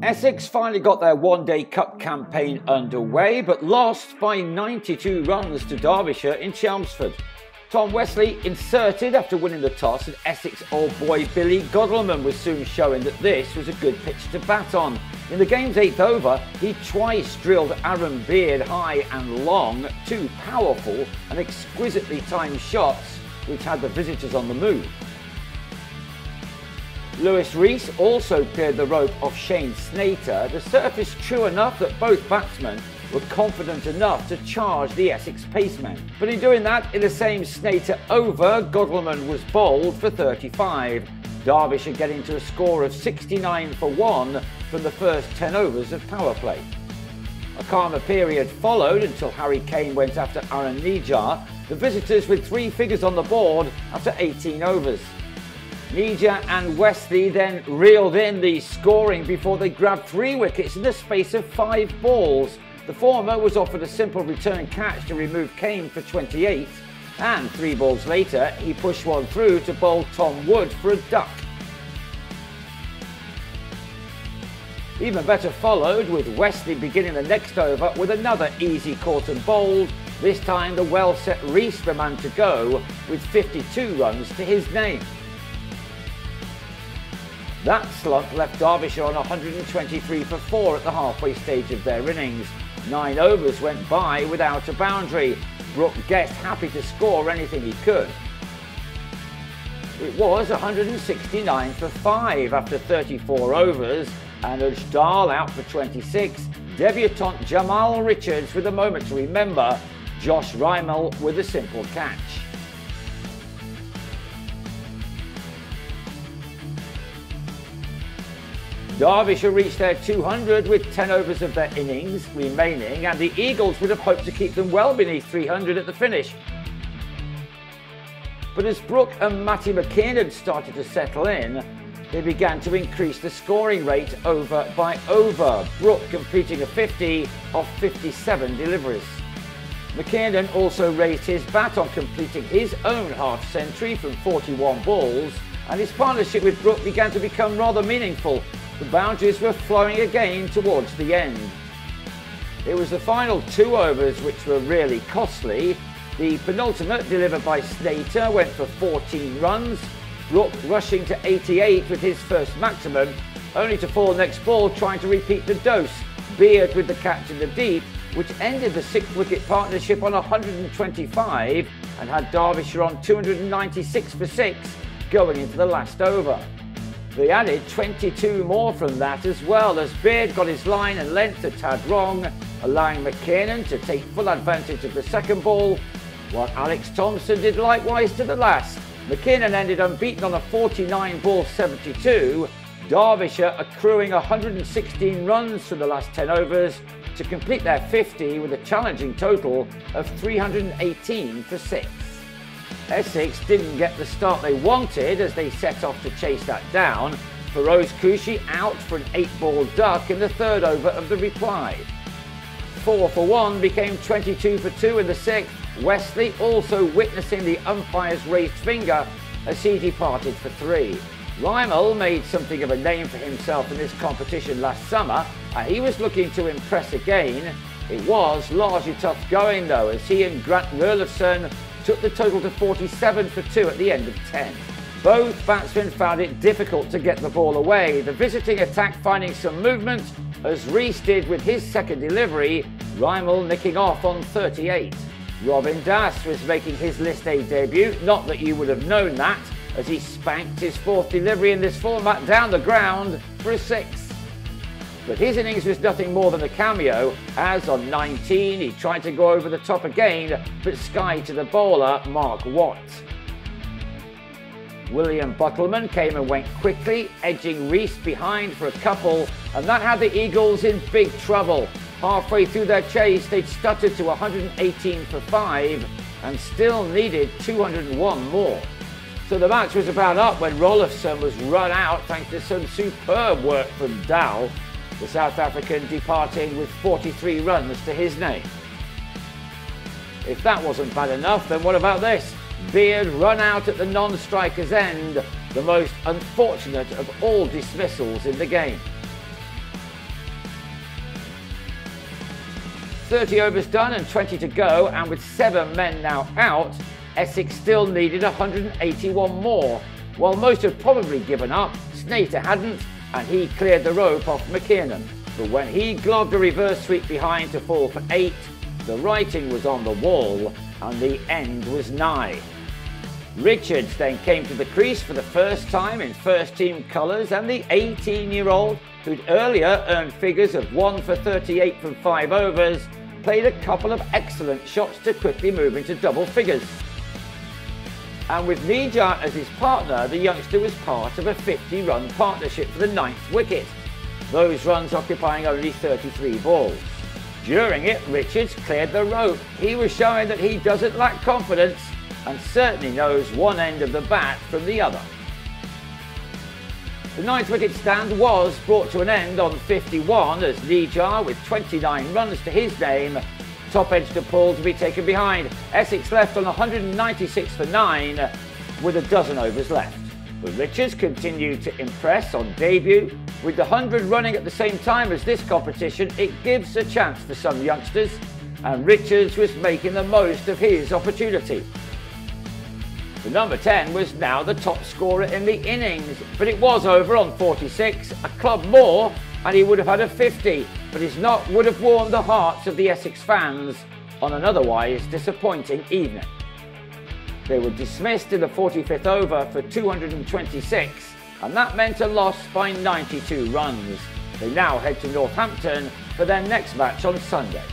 Essex finally got their one-day cup campaign underway, but lost by 92 runs to Derbyshire in Chelmsford. Tom Wesley inserted after winning the toss, and Essex old boy Billy Godleman was soon showing that this was a good pitch to bat on. In the game's 8th over, he twice drilled Aaron Beard high and long, two powerful and exquisitely timed shots which had the visitors on the move. Lewis Rees also cleared the rope off Shane Snater, the surface true enough that both batsmen were confident enough to charge the Essex pacemen. But in doing that, in the same Snater over, Godleman was bowled for 35. Derbyshire getting to a score of 69 for 1 from the first 10 overs of power play. A calmer period followed until Harry Kane went after Aaron Nijar, the visitors with 3 figures on the board after 18 overs. Nijar and Wesley then reeled in the scoring before they grabbed 3 wickets in the space of 5 balls. The former was offered a simple return catch to remove Kane for 28, and 3 balls later he pushed one through to bowl Tom Wood for a duck. Even better followed, with Wesley beginning the next over with another easy caught and bowled, this time the well-set Rees the man to go with 52 runs to his name. That slump left Derbyshire on 123 for 4 at the halfway stage of their innings. 9 overs went by without a boundary. Brooke Guest happy to score anything he could. It was 169 for 5 after 34 overs, and Ujdal out for 26, debutant Jamal Richards with a moment to remember, Josh Rymel with a simple catch. Derbyshire reached their 200 with 10 overs of their innings remaining, and the Eagles would have hoped to keep them well beneath 300 at the finish. But as Brooke and Matty McKinnon started to settle in, they began to increase the scoring rate over by over, Brooke completing a 50 off 57 deliveries. McKinnon also raised his bat on completing his own half-century from 41 balls, and his partnership with Brooke began to become rather meaningful. The boundaries were flowing again towards the end. It was the final 2 overs which were really costly. The penultimate, delivered by Snater, went for 14 runs, Brooke rushing to 88 with his first maximum, only to fall next ball trying to repeat the dose, Beard with the catch in the deep, which ended the 6-wicket partnership on 125 and had Derbyshire on 296 for 6 going into the last over. They added 22 more from that as well, as Beard got his line and length a tad wrong, allowing McKinnon to take full advantage of the second ball, while Alex Thompson did likewise to the last. McKinnon ended unbeaten on a 49-ball 72, Derbyshire accruing 116 runs from the last 10 overs to complete their 50 with a challenging total of 318 for 6. Essex didn't get the start they wanted as they set off to chase that down. Feroz Kushi out for an 8-ball duck in the 3rd over of the reply. 4 for 1 became 22 for 2 in the 6th, Wesley also witnessing the umpire's raised finger as he departed for 3. Rymel made something of a name for himself in this competition last summer, and he was looking to impress again. It was largely tough going though, as he and Grant Rurlofsson took the total to 47 for 2 at the end of 10. Both batsmen found it difficult to get the ball away, the visiting attack finding some movement, as Rees did with his second delivery, Rymel nicking off on 38. Robin Das was making his List A debut, not that you would have known that, as he spanked his 4th delivery in this format down the ground for a 6. But his innings was nothing more than a cameo, as on 19 he tried to go over the top again, but skied to the bowler Mark Watt. William Buttleman came and went quickly, edging Rees behind for a couple, and that had the Eagles in big trouble. Halfway through their chase, they'd stuttered to 118 for 5 and still needed 201 more. So the match was about up when Rurlofsson was run out thanks to some superb work from Dow, the South African departing with 43 runs to his name. If that wasn't bad enough, then what about this? Beard run out at the non-striker's end, the most unfortunate of all dismissals in the game. 30 overs done and 20 to go, and with 7 men now out, Essex still needed 181 more. While most had probably given up, Snater hadn't, and he cleared the rope off McKiernan. But when he globbed a reverse sweep behind to fall for 8, the writing was on the wall and the end was nigh. Richards then came to the crease for the first time in first team colours, and the 18-year-old, who'd earlier earned figures of 1 for 38 from 5 overs, played a couple of excellent shots to quickly move into double figures. And with Nijar as his partner, the youngster was part of a 50-run partnership for the 9th wicket, those runs occupying only 33 balls. During it, Richards cleared the rope. He was showing that he doesn't lack confidence and certainly knows one end of the bat from the other. The 9th wicket stand was brought to an end on 51 as Nijar, with 29 runs to his name, top-edged a pull to be taken behind. Essex left on 196 for 9 with a dozen overs left. But Richards continued to impress on debut. With the 100 running at the same time as this competition, it gives a chance for some youngsters, and Richards was making the most of his opportunity. The number 10 was now the top scorer in the innings, but it was over on 46, a club more, and he would have had a 50, but his knock would have warmed the hearts of the Essex fans on an otherwise disappointing evening. They were dismissed in the 45th over for 226, and that meant a loss by 92 runs. They now head to Northampton for their next match on Sunday.